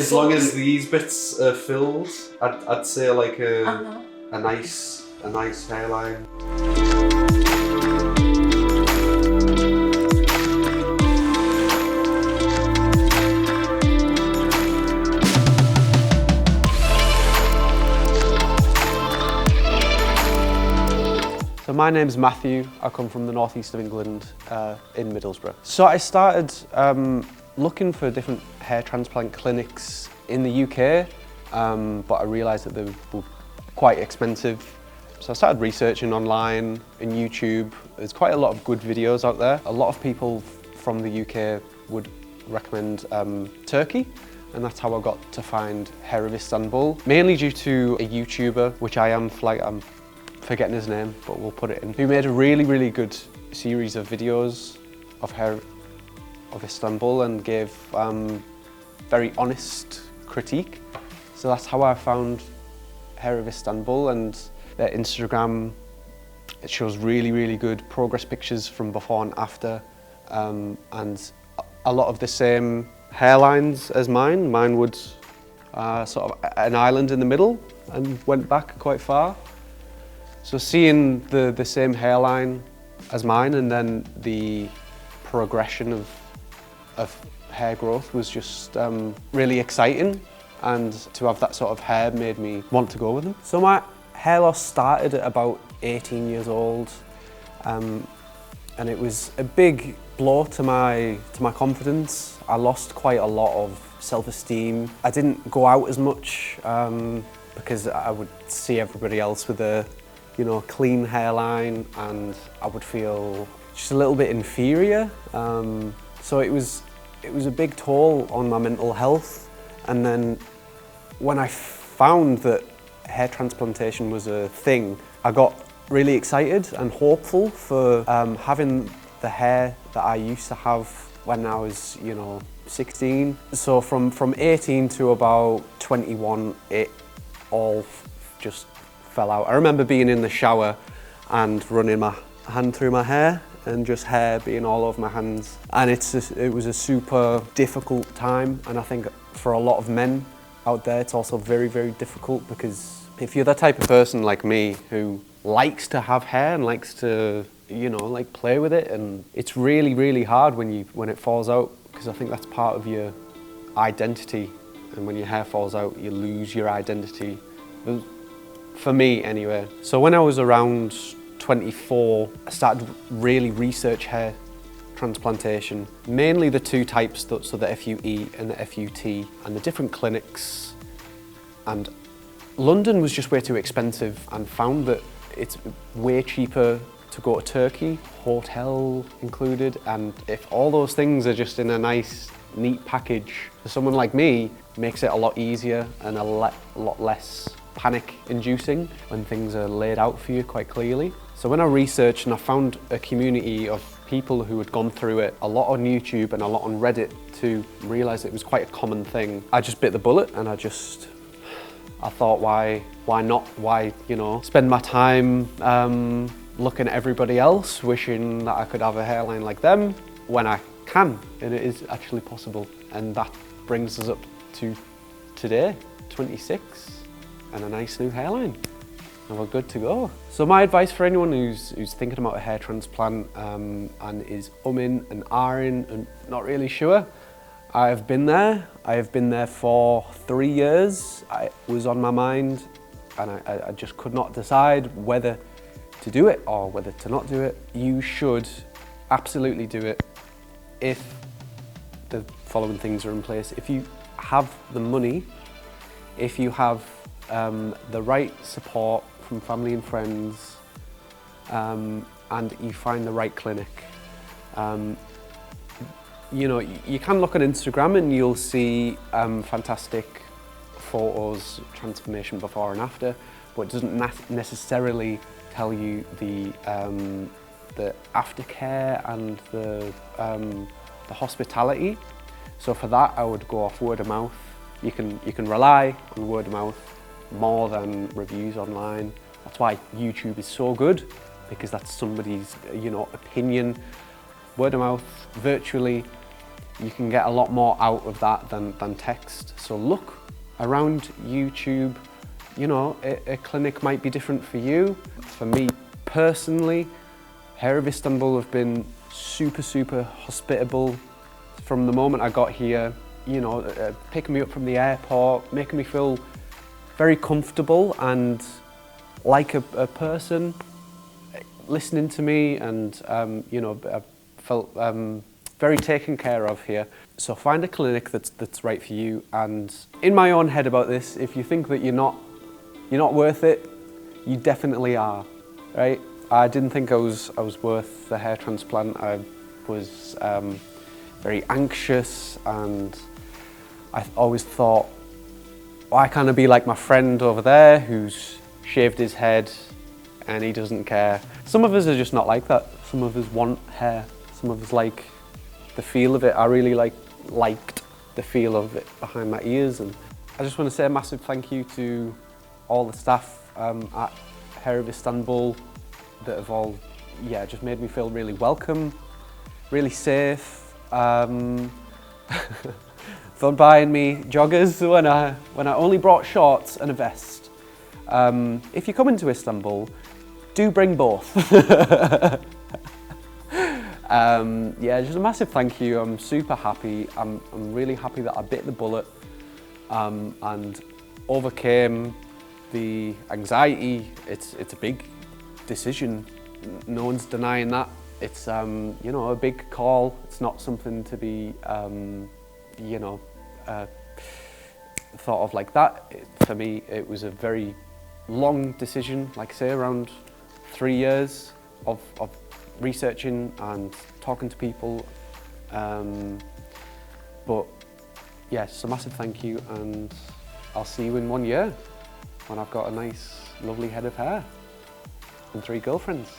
as long as these bits are filled, I'd say like a nice hairline. So my name's Matthew. I come from the northeast of England, in Middlesbrough. So I started looking for different hair transplant clinics in the UK, but I realised that they were quite expensive. So I started researching online and YouTube. There's quite a lot of good videos out there. A lot of people from the UK would recommend Turkey, and that's how I got to find Hair of Istanbul, mainly due to a YouTuber, which I'm forgetting his name, but we'll put it in, who made a really good series of videos of Hair of Istanbul and gave very honest critique. So that's how I found Hair of Istanbul, and their Instagram, it shows really good progress pictures from before and after, and a lot of the same hairlines as mine. Mine would sort of an island in the middle and went back quite far. So seeing the same hairline as mine and then the progression of hair growth was just really exciting, and to have that sort of hair made me want to go with them. So my hair loss started at about 18 years old, and it was a big blow to my confidence. I lost quite a lot of self-esteem. I didn't go out as much because I would see everybody else with a clean hairline, and I would feel just a little bit inferior. So it was a big toll on my mental health. And then when I found that hair transplantation was a thing, I got really excited and hopeful for having the hair that I used to have when I was 16. So from 18 to about 21, it all just fell out. I remember being in the shower and running my hand through my hair and just hair being all over my hands. And it was a super difficult time, and I think for a lot of men out there it's also very difficult, because if you're the type of person like me who likes to have hair and likes to like play with it, and it's really hard when it falls out, because I think that's part of your identity, and when your hair falls out you lose your identity. For me anyway. So when I was around 24, I started really research hair transplantation, mainly the two types, so the FUE and the FUT, and the different clinics. And London was just way too expensive, and found that it's way cheaper to go to Turkey, hotel included, and if all those things are just in a nice, neat package, for someone like me, makes it a lot easier and a lot less panic-inducing when things are laid out for you quite clearly. So when I researched and I found a community of people who had gone through it, a lot on YouTube and a lot on Reddit, to realise it was quite a common thing, I just bit the bullet, and I thought, why not? Why, spend my time looking at everybody else, wishing that I could have a hairline like them, when I can, and it is actually possible. And that brings us up to today, 26. And a nice new hairline, and we're good to go. So my advice for anyone who's thinking about a hair transplant and is umming and ahhing and not really sure, I have been there. I have been there for 3 years. It was on my mind, and I just could not decide whether to do it or whether to not do it. You should absolutely do it if the following things are in place. If you have the money, if you have the right support from family and friends, and you find the right clinic. You can look on Instagram and you'll see fantastic photos, transformation before and after, but it doesn't necessarily tell you the aftercare and the hospitality. So for that, I would go off word of mouth. You can rely on word of mouth more than reviews online. That's why YouTube is so good, because that's somebody's opinion. Word of mouth virtually you can get a lot more out of that than text. So look around YouTube, you know, a clinic might be different for you. For me personally, Hair of Istanbul have been super hospitable from the moment I got here, you know, picking me up from the airport, making me feel very comfortable and like a person, listening to me, and you know, I felt very taken care of here. So find a clinic that's right for you. And in my own head about this, if you think that you're not worth it, you definitely are, right? I didn't think I was worth the hair transplant. I was very anxious, and I always thought, why can't I be like my friend over there who's shaved his head and he doesn't care? Some of us are just not like that. Some of us want hair. Some of us like the feel of it. I really liked the feel of it behind my ears. And I just want to say a massive thank you to all the staff at Hair of Istanbul that have all, yeah, just made me feel really welcome, really safe. For buying me joggers when I only brought shorts and a vest. If you come into Istanbul, do bring both. Yeah, just a massive thank you. I'm super happy. I'm really happy that I bit the bullet and overcame the anxiety. It's a big decision. No one's denying that. It's you know, a big call. It's not something to be you know, thought of like that. For me, it was a very long decision, like I say, around 3 years of researching and talking to people. But yeah, just a massive thank you, and I'll see you in 1 year when I've got a nice, lovely head of hair and 3 girlfriends.